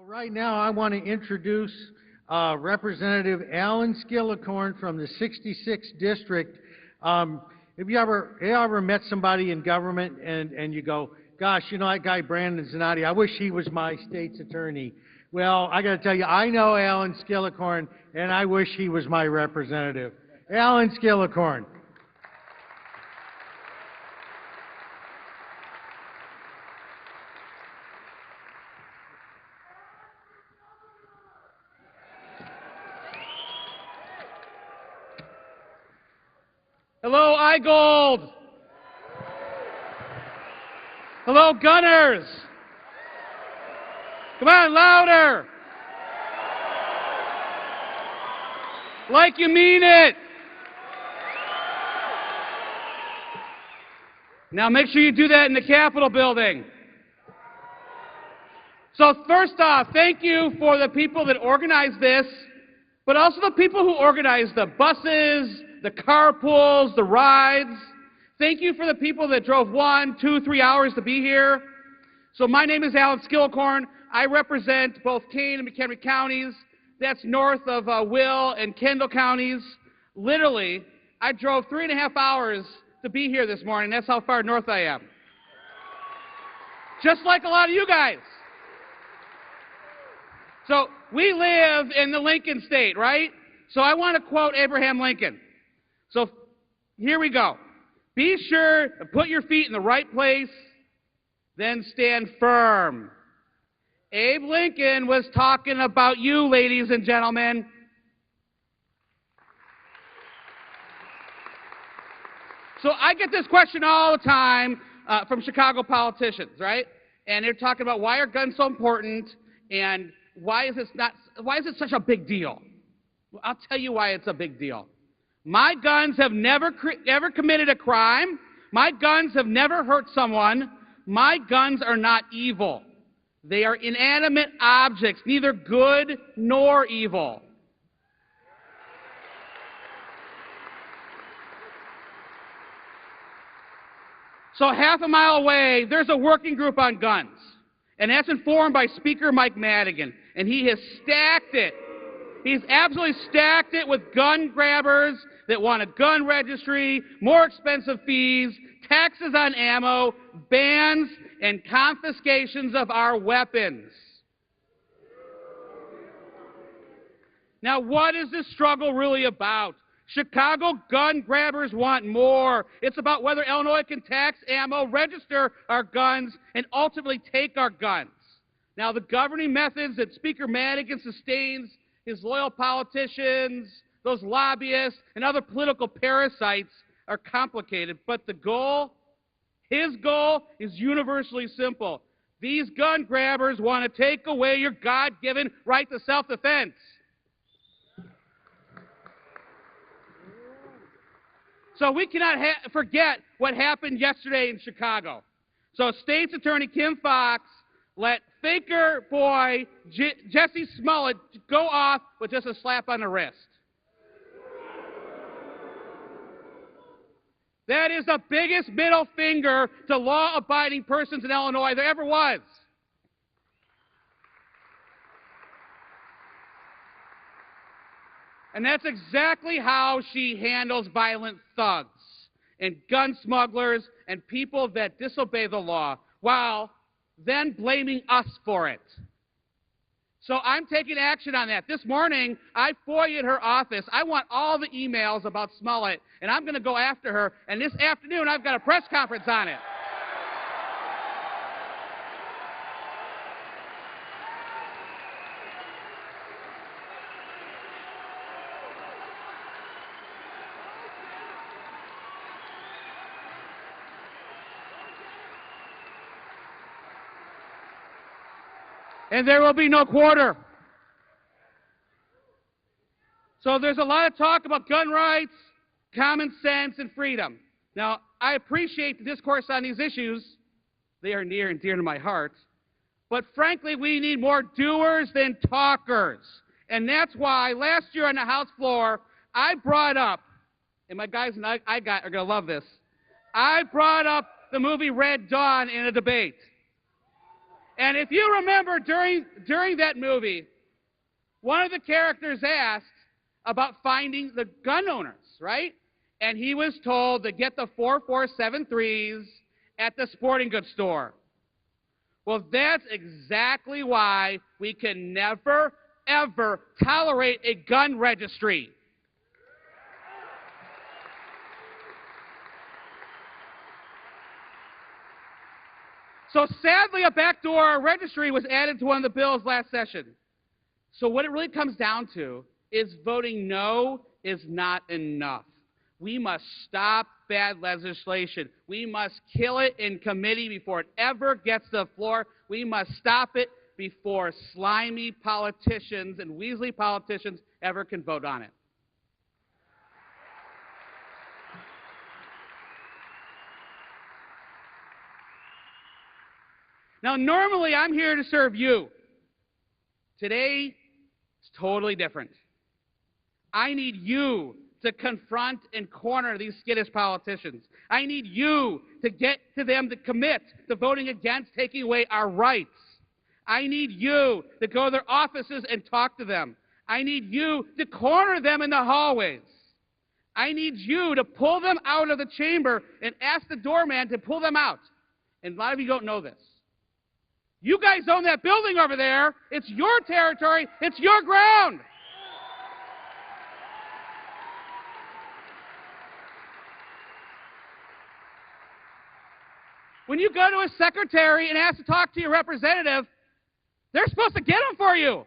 Right now, I want to introduce Representative Alan Skillicorn from the 66th District. Have you ever met somebody in government and you go, gosh, you know that guy Brandon Zanotti, I wish he was my state's attorney. Well, I got to tell you, I know Alan Skillicorn, and I wish he was my representative. Alan Skillicorn. Hello, IGOLD. Hello, gunners. Come on, louder. Like you mean it. Now make sure you do that in the Capitol building. So first off, thank you for the people that organized this, but also the people who organized the buses, the carpools, the rides. Thank you for the people that drove 1, 2, 3 hours to be here. So my name is Alan Skillicorn. I represent both Kane and McHenry counties. That's north of Will and Kendall counties. Literally, I drove 3.5 hours to be here this morning. That's how far north I am. Just like a lot of you guys. So we live in the Lincoln State, right? So I want to quote Abraham Lincoln. So here we go. Be sure to put your feet in the right place, then stand firm. Abe Lincoln was talking about you, ladies and gentlemen. So I get this question all the time from Chicago politicians, right? And they're talking about why are guns so important and why is it such a big deal? Well, I'll tell you why it's a big deal. My guns have never committed a crime. My guns have never hurt someone. My guns are not evil. They are inanimate objects, neither good nor evil. So half a mile away, there's a working group on guns. And that's informed by Speaker Mike Madigan. And he has stacked it. He's absolutely stacked it with gun grabbers that want a gun registry, more expensive fees, taxes on ammo, bans, and confiscations of our weapons. Now, what is this struggle really about? Chicago gun grabbers want more. It's about whether Illinois can tax ammo, register our guns, and ultimately take our guns. Now, the governing methods that Speaker Madigan sustains his loyal politicians, those lobbyists, and other political parasites are complicated, but the goal, his goal, is universally simple. These gun grabbers want to take away your God-given right to self-defense. So we cannot forget what happened yesterday in Chicago. So State's Attorney Kim Foxx let faker boy Jesse Smollett go off with just a slap on the wrist. That is the biggest middle finger to law-abiding persons in Illinois there ever was. And that's exactly how she handles violent thugs and gun smugglers and people that disobey the law, while then blaming us for it. So I'm taking action on that. This morning, I FOIA'd her office. I want all the emails about Smollett, and I'm going to go after her. And this afternoon, I've got a press conference on it. And there will be no quarter. So there's a lot of talk about gun rights, common sense, and freedom. Now, I appreciate the discourse on these issues. They are near and dear to my heart. But frankly, we need more doers than talkers. And that's why last year on the House floor, I brought up, and my guys and I are going to love this, I brought up the movie Red Dawn in a debate. And if you remember during that movie, one of the characters asked about finding the gun owners, right? And he was told to get the 4473s at the sporting goods store. Well, that's exactly why we can never, ever tolerate a gun registry. So sadly, a backdoor registry was added to one of the bills last session. So what it really comes down to is voting no is not enough. We must stop bad legislation. We must kill it in committee before it ever gets to the floor. We must stop it before slimy politicians and Weasley politicians ever can vote on it. Now, normally I'm here to serve you. Today, it's totally different. I need you to confront and corner these skittish politicians. I need you to get to them to commit to voting against taking away our rights. I need you to go to their offices and talk to them. I need you to corner them in the hallways. I need you to pull them out of the chamber and ask the doorman to pull them out. And a lot of you don't know this. You guys own that building over there. It's your territory. It's your ground. When you go to a secretary and ask to talk to your representative, they're supposed to get them for you.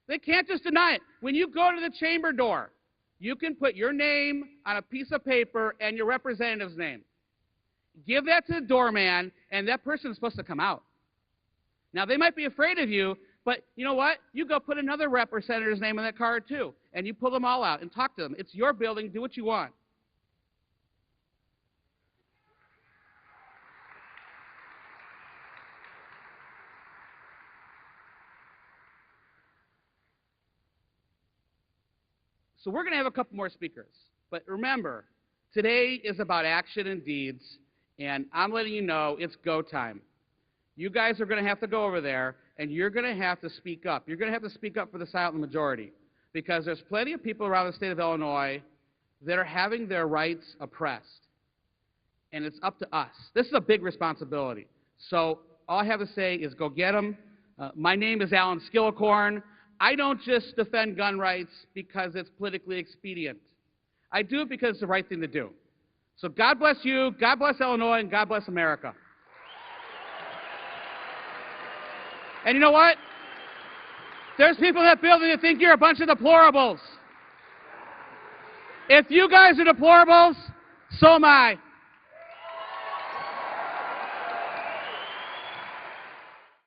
They can't just deny it. When you go to the chamber door, you can put your name on a piece of paper and your representative's name. Give that to the doorman, and that person is supposed to come out. Now, they might be afraid of you, but you know what? You go put another representative's name on that card, too, and you pull them all out and talk to them. It's your building. Do what you want. So we're going to have a couple more speakers. But remember, today is about action and deeds, and I'm letting you know it's go time. You guys are going to have to go over there, and you're going to have to speak up. You're going to have to speak up for the silent majority, because there's plenty of people around the state of Illinois that are having their rights oppressed, and it's up to us. This is a big responsibility. So all I have to say is go get them. My name is Alan Skillicorn. I don't just defend gun rights because it's politically expedient. I do it because it's the right thing to do. So God bless you, God bless Illinois, and God bless America. And you know what? There's people in that building that think you're a bunch of deplorables. If you guys are deplorables, so am I.